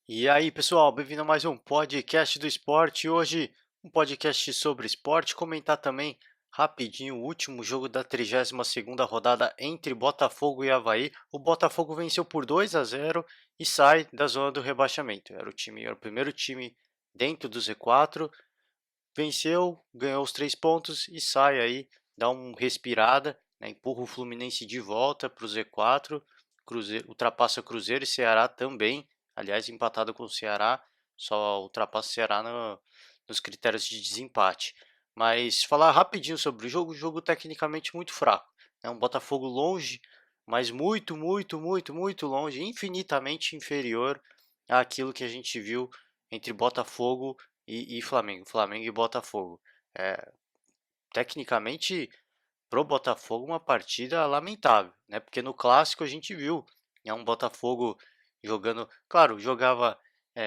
E aí, pessoal, bem-vindo a mais um podcast do esporte. Hoje, um podcast sobre esporte, comentar também rapidinho o último jogo da 32ª rodada entre Botafogo e Avaí. O Botafogo venceu por 2-0 e sai da zona do rebaixamento. Era o primeiro time dentro do Z4, venceu, ganhou os 3 pontos e sai aí, dá uma respirada, né, empurra o Fluminense de volta para o Z4, ultrapassa Cruzeiro e Ceará também, aliás, empatado com o Ceará, só ultrapassa o Ceará nos critérios de desempate. Mas falar rapidinho sobre o jogo tecnicamente muito fraco. É um Botafogo longe, mas muito, muito, muito, muito longe, infinitamente inferior àquilo que a gente viu entre Botafogo e Flamengo e Botafogo. É, tecnicamente, pro Botafogo, uma partida lamentável, né? Porque no clássico a gente viu, é um Botafogo jogando, claro, jogava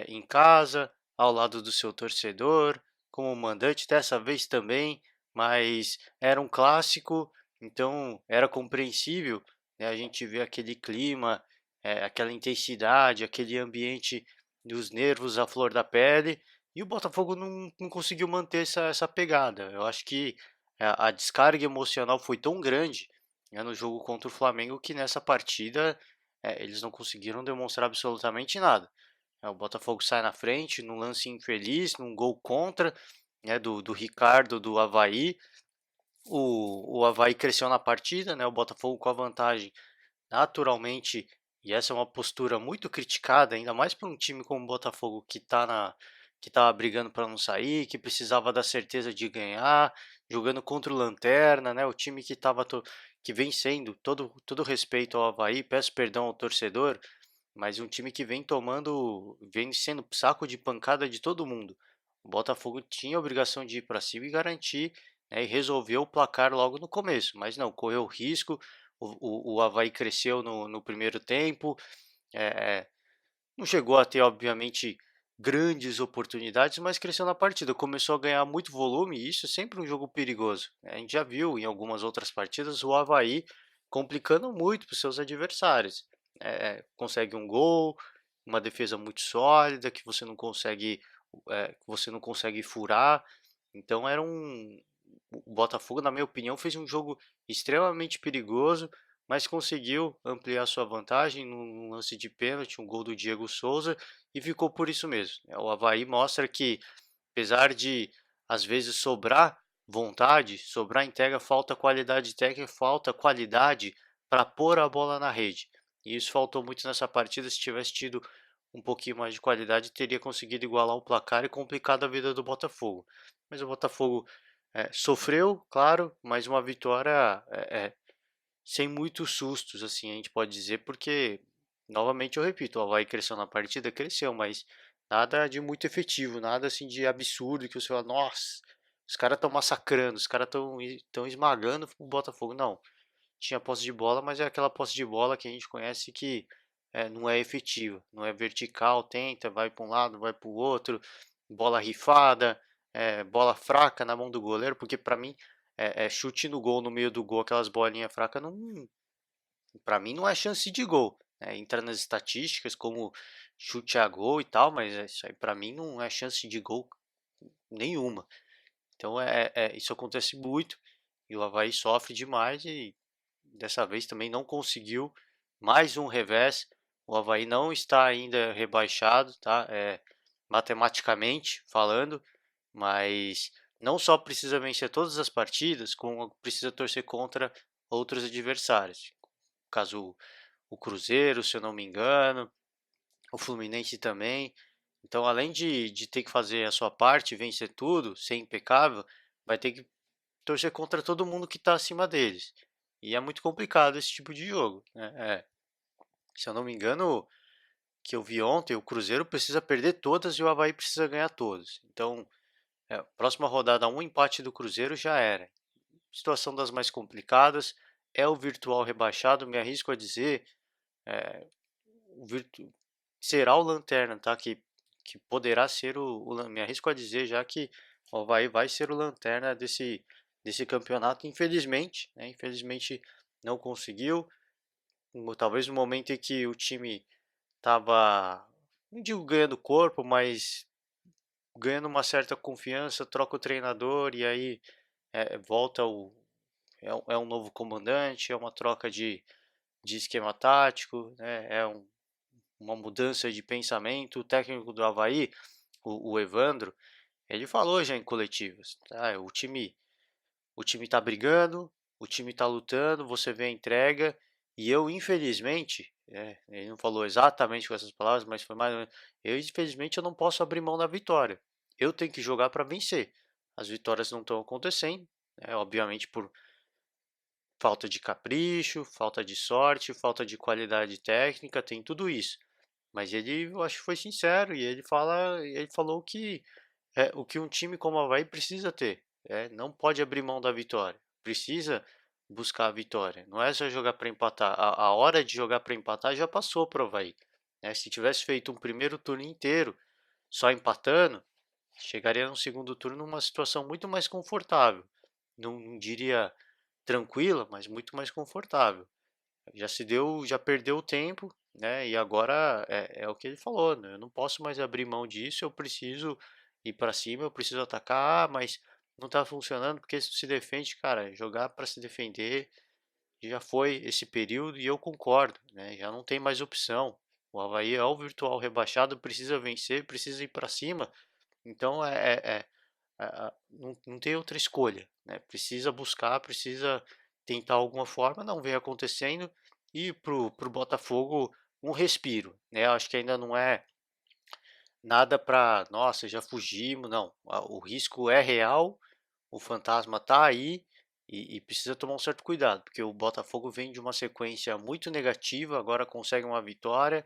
em casa, ao lado do seu torcedor, como mandante, dessa vez também, mas era um clássico, então era compreensível, né? A gente vê aquele clima, aquela intensidade, aquele ambiente dos nervos à flor da pele, e o Botafogo não conseguiu manter essa pegada. Eu acho que a descarga emocional foi tão grande, né, no jogo contra o Flamengo que nessa partida eles não conseguiram demonstrar absolutamente nada. O Botafogo sai na frente num lance infeliz, num gol contra, né, do Ricardo do Avaí. O Avaí cresceu na partida, né, o Botafogo com a vantagem naturalmente, e essa é uma postura muito criticada, ainda mais para um time como o Botafogo que estava brigando para não sair, que precisava da certeza de ganhar, jogando contra o Lanterna, né? O time que vem sendo todo respeito ao Avaí, peço perdão ao torcedor, mas um time que vem sendo saco de pancada de todo mundo. O Botafogo tinha a obrigação de ir para cima e garantir, né, e resolveu o placar logo no começo, mas não, correu risco. O Avaí cresceu no primeiro tempo, é, não chegou a ter, obviamente, grandes oportunidades, mas cresceu na partida, começou a ganhar muito volume, e isso é sempre um jogo perigoso, né? A gente já viu em algumas outras partidas o Avaí complicando muito para os seus adversários. Consegue um gol, uma defesa muito sólida que você não consegue furar. Então o Botafogo, na minha opinião, fez um jogo extremamente perigoso, mas conseguiu ampliar sua vantagem num lance de pênalti, um gol do Diego Souza, e ficou por isso mesmo, né? O Avaí mostra que, apesar de às vezes sobrar vontade, sobrar entrega, falta qualidade técnica, falta qualidade para pôr a bola na rede. E isso faltou muito nessa partida. Se tivesse tido um pouquinho mais de qualidade, teria conseguido igualar o placar e complicado a vida do Botafogo. Mas o Botafogo sofreu, claro, mas uma vitória sem muitos sustos, assim, a gente pode dizer, porque, novamente eu repito, o Avaí cresceu na partida, cresceu, mas nada de muito efetivo, nada assim de absurdo que você fala, nossa, os caras estão massacrando, os caras estão esmagando o Botafogo. Não, tinha posse de bola, mas é aquela posse de bola que a gente conhece que não é efetiva, não é vertical, tenta, vai para um lado, vai para o outro, bola rifada, bola fraca na mão do goleiro, porque para mim chute no gol, no meio do gol, aquelas bolinhas fracas, não, para mim não é chance de gol. Né? Entra nas estatísticas como chute a gol e tal, mas isso aí para mim não é chance de gol nenhuma. Então isso acontece muito e o Avaí sofre demais e dessa vez também não conseguiu mais um revés. O Avaí não está ainda rebaixado, tá? Matematicamente falando, mas não só precisa vencer todas as partidas, como precisa torcer contra outros adversários. Caso o Cruzeiro, se eu não me engano, o Fluminense também. Então, além de ter que fazer a sua parte, vencer tudo, ser impecável, vai ter que torcer contra todo mundo que está acima deles. E é muito complicado esse tipo de jogo, né? Se eu não me engano, que eu vi ontem, o Cruzeiro precisa perder todas e o Avaí precisa ganhar todas. Então, próxima rodada, um empate do Cruzeiro já era. Situação das mais complicadas, é o virtual rebaixado, me arrisco a dizer, é, o virtu... será o Lanterna, tá? Que poderá ser me arrisco a dizer já que o Avaí vai ser o Lanterna desse campeonato, infelizmente, né? Infelizmente não conseguiu. Talvez no momento em que o time estava não digo ganhando corpo, mas ganhando uma certa confiança, troca o treinador e aí volta é um novo comandante, é uma troca de esquema tático, né? Uma mudança de pensamento. O técnico do Avaí, o Evandro, ele falou já em coletivas, tá? O time tá brigando, o time tá lutando, você vê a entrega, e eu, infelizmente, ele não falou exatamente com essas palavras, mas foi mais ou menos, eu, infelizmente, eu não posso abrir mão da vitória. Eu tenho que jogar para vencer. As vitórias não estão acontecendo, né, obviamente por falta de capricho, falta de sorte, falta de qualidade técnica, tem tudo isso. Mas ele, eu acho que foi sincero e ele falou que o que um time como o Avaí precisa ter. Não pode abrir mão da vitória. Precisa buscar a vitória. Não é só jogar para empatar. A hora de jogar para empatar já passou para o Avaí. Né? Se tivesse feito um primeiro turno inteiro só empatando, chegaria no segundo turno numa situação muito mais confortável. Não diria tranquila, mas muito mais confortável. Já perdeu o tempo, né? E agora é o que ele falou, né? Eu não posso mais abrir mão disso, eu preciso ir para cima, eu preciso atacar, mas não tá funcionando porque se defende, cara, jogar para se defender já foi esse período e eu concordo, né? Já não tem mais opção. O Avaí é o virtual rebaixado, precisa vencer, precisa ir para cima. Então não tem outra escolha, né? Precisa buscar, precisa tentar alguma forma, não vem acontecendo e pro Botafogo um respiro, né? Acho que ainda não é nada para, nossa, já fugimos, não. O risco é real, o fantasma tá aí e precisa tomar um certo cuidado, porque o Botafogo vem de uma sequência muito negativa, agora consegue uma vitória,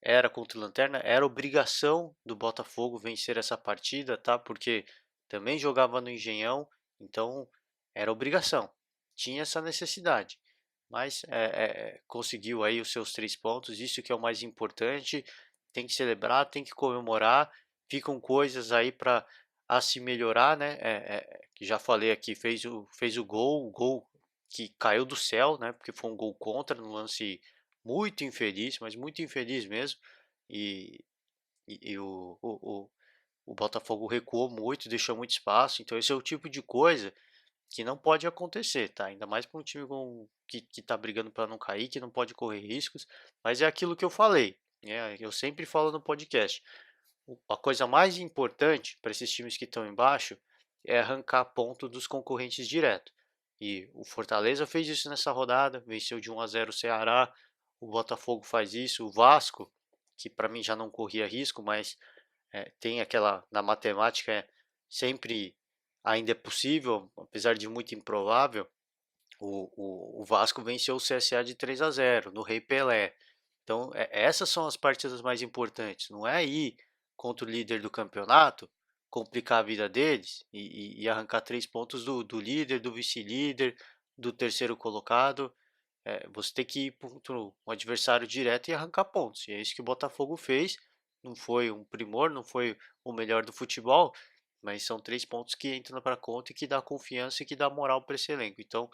era contra o Lanterna, era obrigação do Botafogo vencer essa partida, tá? Porque também jogava no Engenhão, então era obrigação. Tinha essa necessidade, mas conseguiu aí os seus 3 pontos, isso que é o mais importante. Tem que celebrar, tem que comemorar. Ficam coisas aí para a se melhorar, né? Que já falei aqui, fez o gol que caiu do céu, né? Porque foi um gol contra no lance muito infeliz, mas muito infeliz mesmo. E, e o Botafogo recuou muito, deixou muito espaço. Então, esse é o tipo de coisa que não pode acontecer, tá? Ainda mais para um time que tá brigando para não cair, que não pode correr riscos. Mas é aquilo que eu falei, né? Eu sempre falo no podcast. A coisa mais importante para esses times que estão embaixo é arrancar ponto dos concorrentes direto. E o Fortaleza fez isso nessa rodada, venceu de 1-0 o Ceará, o Botafogo faz isso, o Vasco, que para mim já não corria risco, mas tem aquela, na matemática, sempre ainda é possível, apesar de muito improvável, o Vasco venceu o CSA de 3-0 no Rei Pelé. Então, essas são as partidas mais importantes. Não é ir contra o líder do campeonato, complicar a vida deles e arrancar 3 pontos do líder, do vice-líder, do terceiro colocado. Você tem que ir contra um adversário direto e arrancar pontos. E é isso que o Botafogo fez. Não foi um primor, não foi o melhor do futebol, mas são 3 pontos que entram para conta e que dá confiança e que dá moral para esse elenco. Então,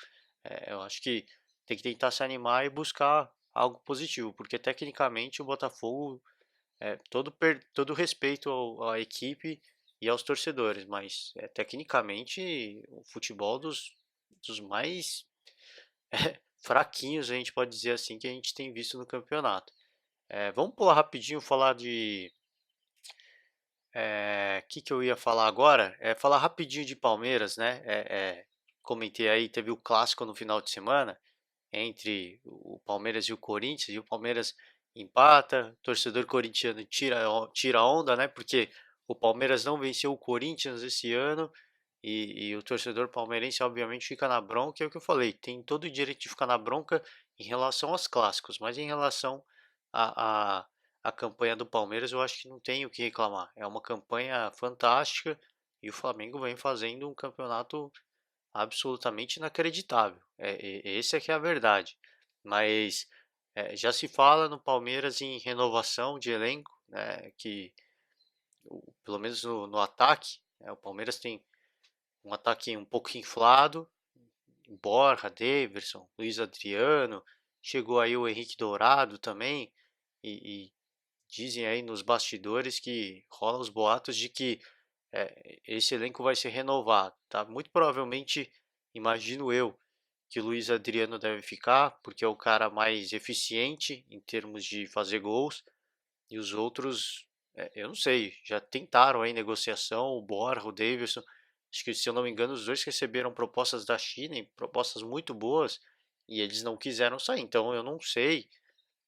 eu acho que tem que tentar se animar e buscar algo positivo, porque tecnicamente o Botafogo, todo respeito à equipe e aos torcedores, mas tecnicamente o futebol dos mais fraquinhos, a gente pode dizer assim, que a gente tem visto no campeonato. Vamos pular rapidinho, falar de. Que eu ia falar agora? Falar rapidinho de Palmeiras, né? Comentei aí, teve o clássico no final de semana entre o Palmeiras e o Corinthians, e o Palmeiras empata, o torcedor corintiano tira onda, né? Porque o Palmeiras não venceu o Corinthians esse ano e o torcedor palmeirense obviamente fica na bronca, é o que eu falei, tem todo o direito de ficar na bronca em relação aos clássicos, mas em relação à a campanha do Palmeiras eu acho que não tem o que reclamar. É uma campanha fantástica e o Flamengo vem fazendo um campeonato absolutamente inacreditável. Esse é que é a verdade. Mas já se fala no Palmeiras em renovação de elenco, né, que pelo menos no ataque, o Palmeiras tem um ataque um pouco inflado, Borja, Daverson, Luiz Adriano, chegou aí o Henrique Dourado também, e dizem aí nos bastidores que rolam os boatos de que esse elenco vai ser renovado, tá? Muito provavelmente, imagino eu, que o Luiz Adriano deve ficar, porque é o cara mais eficiente em termos de fazer gols, e os outros, eu não sei, já tentaram aí negociação, o Borja, o Davidson, acho que se eu não me engano os dois receberam propostas da China, e propostas muito boas, e eles não quiseram sair, então eu não sei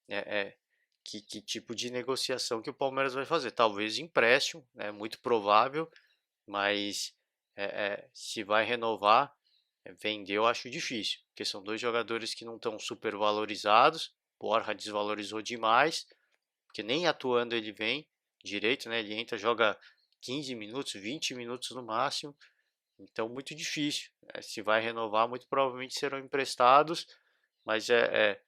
é, é, que tipo de negociação que o Palmeiras vai fazer, talvez empréstimo, é muito provável, mas se vai renovar, vender eu acho difícil, porque são dois jogadores que não estão super valorizados. Borja desvalorizou demais, porque nem atuando ele vem direito, né? Ele entra, joga 15 minutos, 20 minutos no máximo, então muito difícil. Se vai renovar, muito provavelmente serão emprestados, mas é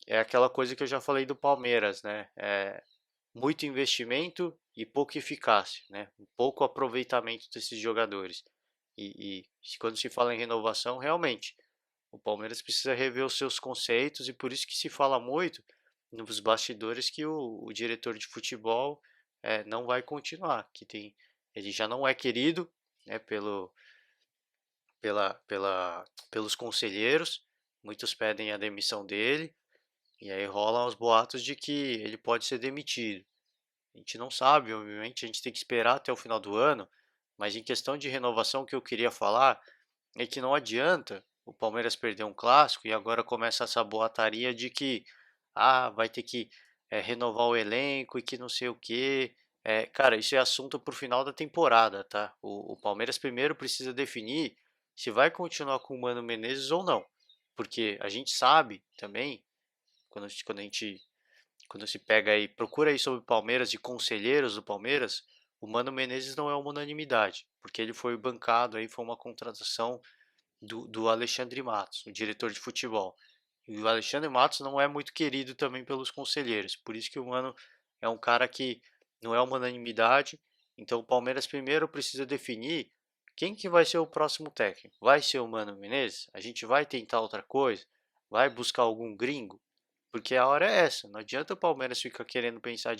aquela coisa que eu já falei do Palmeiras, né? Muito investimento e pouca eficácia, né? Pouco aproveitamento desses jogadores. Quando se fala em renovação, realmente, o Palmeiras precisa rever os seus conceitos e por isso que se fala muito nos bastidores que o diretor de futebol não vai continuar, ele já não é querido, né, pelos conselheiros, muitos pedem a demissão dele e aí rolam os boatos de que ele pode ser demitido. A gente não sabe, obviamente, a gente tem que esperar até o final do ano, mas em questão de renovação, o que eu queria falar é que não adianta o Palmeiras perder um clássico e agora começa essa boataria de que vai ter que renovar o elenco e que não sei o quê. Cara, isso é assunto para o final da temporada, tá? O Palmeiras primeiro precisa definir se vai continuar com o Mano Menezes ou não, porque a gente sabe também, quando se pega aí, procura aí sobre o Palmeiras e conselheiros do Palmeiras, o Mano Menezes não é uma unanimidade, porque ele foi bancado aí, foi uma contratação do Alexandre Matos, o diretor de futebol. E o Alexandre Matos não é muito querido também pelos conselheiros, por isso que o Mano é um cara que não é uma unanimidade. Então o Palmeiras primeiro precisa definir quem que vai ser o próximo técnico. Vai ser o Mano Menezes? A gente vai tentar outra coisa? Vai buscar algum gringo? Porque a hora é essa. Não adianta o Palmeiras ficar querendo pensar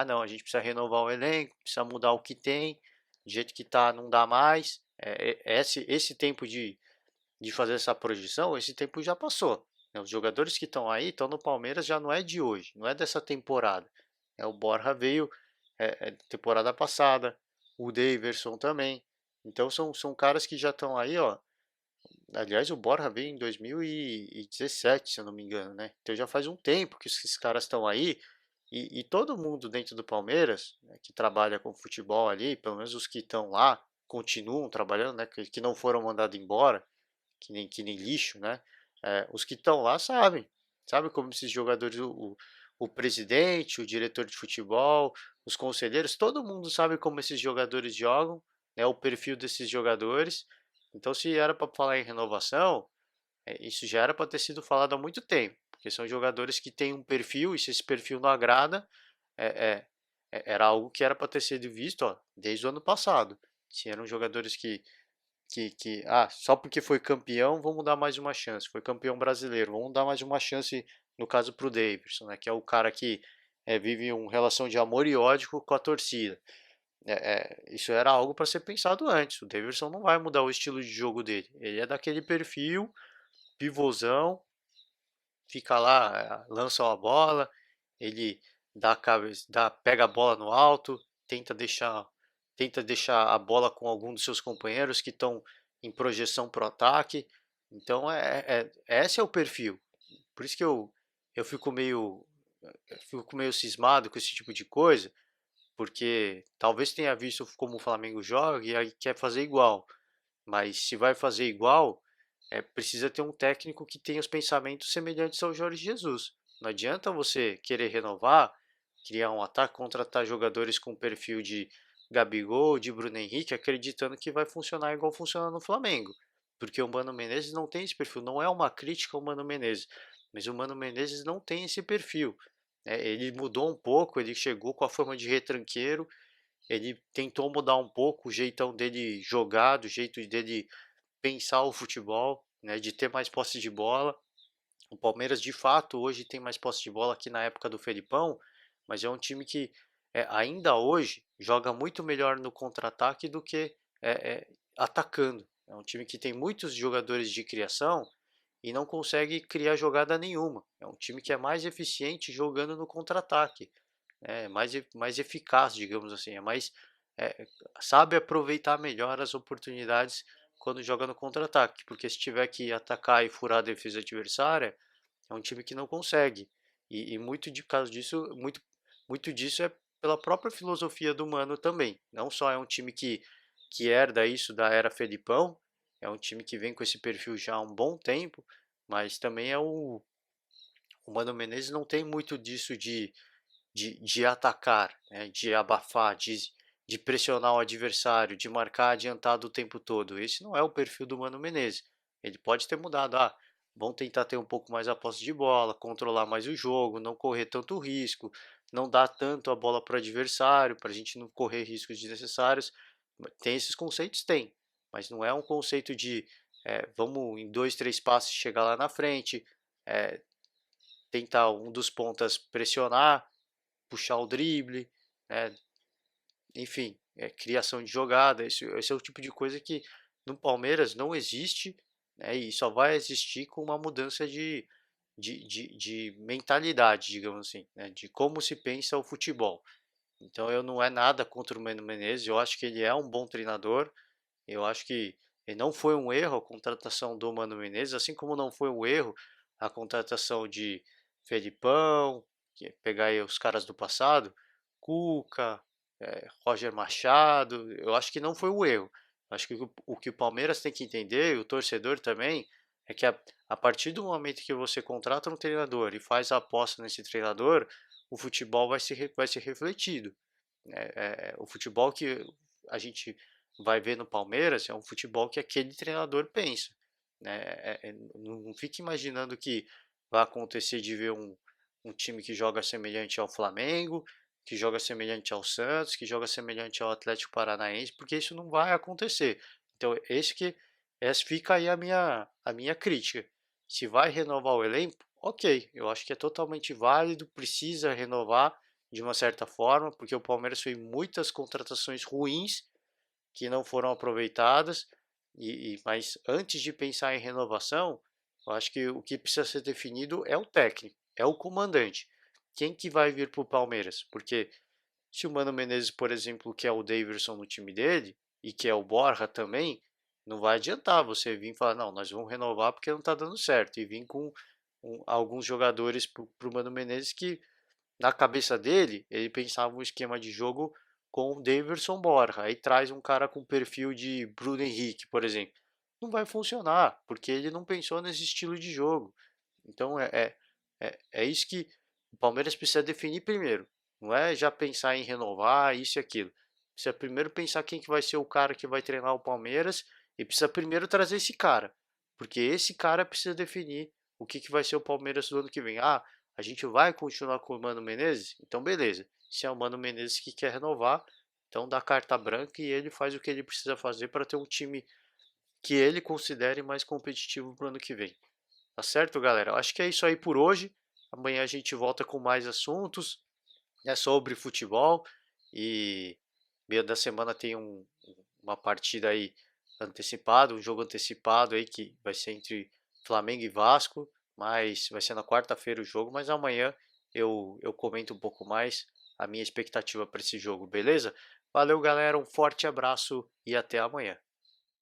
não, a gente precisa renovar o elenco, precisa mudar o que tem, do jeito que tá, não dá mais. Esse tempo de fazer essa projeção, esse tempo já passou, né? Os jogadores que estão aí, estão no Palmeiras, já não é de hoje, não é dessa temporada. O Borja veio temporada passada, o Daverson também. Então são caras que já estão aí, ó. Aliás, o Borja veio em 2017, se eu não me engano, né? Então já faz um tempo que esses caras estão aí e todo mundo dentro do Palmeiras, né, que trabalha com futebol ali, pelo menos os que estão lá, continuam trabalhando, né? Que não foram mandados embora, que nem lixo, né? Os que estão lá sabem como esses jogadores, o presidente, o diretor de futebol, os conselheiros, todo mundo sabe como esses jogadores jogam, né? O perfil desses jogadores. Então, se era para falar em renovação, isso já era para ter sido falado há muito tempo, porque são jogadores que têm um perfil e se esse perfil não agrada, é, era algo que era para ter sido visto, ó, desde o ano passado. Se eram jogadores só porque foi campeão, vamos dar mais uma chance. Foi campeão brasileiro, vamos dar mais uma chance, no caso, para o Davidson, né, que é o cara que vive uma relação de amor e ódio com a torcida. Isso era algo para ser pensado antes. O Davidson não vai mudar o estilo de jogo dele. Ele é daquele perfil, pivôzão, fica lá, lança a bola, ele dá a cabeça, pega a bola no alto, tenta deixar a bola com algum dos seus companheiros que estão em projeção para o ataque. Então esse é o perfil. Por isso que eu fico meio cismado com esse tipo de coisa, porque talvez tenha visto como o Flamengo joga e aí quer fazer igual. Mas se vai fazer igual, precisa ter um técnico que tenha os pensamentos semelhantes ao Jorge Jesus. Não adianta você querer renovar, criar um ataque, contratar jogadores com perfil de Gabigol, de Bruno Henrique, acreditando que vai funcionar igual funciona no Flamengo. Porque o Mano Menezes não tem esse perfil. Não é uma crítica ao Mano Menezes, mas o Mano Menezes não tem esse perfil. Ele mudou um pouco, ele chegou com a fama de retranqueiro, ele tentou mudar um pouco o jeitão dele jogar, do jeito dele pensar o futebol, né, de ter mais posse de bola. O Palmeiras, de fato, hoje tem mais posse de bola que na época do Felipão, mas é um time que ainda hoje joga muito melhor no contra-ataque do que atacando. É um time que tem muitos jogadores de criação e não consegue criar jogada nenhuma. É um time que é mais eficiente jogando no contra-ataque, né? Mais eficaz, digamos assim, é, sabe aproveitar melhor as oportunidades quando joga no contra-ataque, porque se tiver que atacar e furar a defesa adversária, é um time que não consegue. E muito de caso disso, muito disso é pela própria filosofia do Mano também. Não só é um time que herda isso da era Felipão, é um time que vem com esse perfil já há um bom tempo, mas também o Mano Menezes não tem muito disso de atacar, né, de abafar, de pressionar o adversário, de marcar adiantado o tempo todo. Esse não é o perfil do Mano Menezes. Ele pode ter mudado. Vão tentar ter um pouco mais a posse de bola, controlar mais o jogo, não correr tanto risco, não dar tanto a bola para o adversário, para a gente não correr riscos desnecessários. Tem esses conceitos? Tem, mas não é um conceito de vamos em dois, três passos chegar lá na frente, é, tentar um dos pontas pressionar, puxar o drible, né? Enfim, criação de jogada. Esse é o tipo de coisa que no Palmeiras não existe, né? E só vai existir com uma mudança de mentalidade, digamos assim, né? De como se pensa o futebol. Então eu não é nada contra o Mano Menezes, eu acho que ele é um bom treinador, eu acho que não foi um erro a contratação do Mano Menezes, assim como não foi um erro a contratação de Felipão, pegar aí os caras do passado, Cuca, Roger Machado, eu acho que não foi um erro. Acho que o que o Palmeiras tem que entender, e o torcedor também, é que a partir do momento que você contrata um treinador e faz a aposta nesse treinador, o futebol vai ser refletido. O futebol que a gente vai ver no Palmeiras é um futebol que aquele treinador pensa, né? Não fique imaginando que vai acontecer de ver um time que joga semelhante ao Flamengo, que joga semelhante ao Santos, que joga semelhante ao Atlético Paranaense, porque isso não vai acontecer. Então, essa fica aí a minha crítica. Se vai renovar o elenco, ok, eu acho que é totalmente válido, precisa renovar de uma certa forma, porque o Palmeiras fez muitas contratações ruins que não foram aproveitadas, mas antes de pensar em renovação, eu acho que o que precisa ser definido é o técnico, é o comandante. Quem que vai vir para o Palmeiras? Porque se o Mano Menezes, por exemplo, quer o Daverson no time dele, e quer o Borja também, não vai adiantar você vir e falar, não, nós vamos renovar porque não está dando certo, e vir com alguns jogadores para o Mano Menezes que na cabeça dele, ele pensava um esquema de jogo com o Daverson Borja. Aí traz um cara com perfil de Bruno Henrique, por exemplo. Não vai funcionar, porque ele não pensou nesse estilo de jogo. Então é isso que o Palmeiras precisa definir primeiro. Não é já pensar em renovar isso e aquilo. Precisa primeiro pensar quem que vai ser o cara que vai treinar o Palmeiras e precisa primeiro trazer esse cara. Porque esse cara precisa definir o que vai ser o Palmeiras do ano que vem. A gente vai continuar com o Mano Menezes? Então beleza. Se é o Mano Menezes que quer renovar, então dá carta branca e ele faz o que ele precisa fazer para ter um time que ele considere mais competitivo para o ano que vem. Tá certo, galera? Acho que é isso aí por hoje. Amanhã a gente volta com mais assuntos, né, sobre futebol. E meio da semana tem uma partida aí antecipada, um jogo antecipado aí que vai ser entre Flamengo e Vasco, mas vai ser na quarta-feira o jogo, mas amanhã eu comento um pouco mais a minha expectativa para esse jogo, beleza? Valeu, galera, um forte abraço e até amanhã.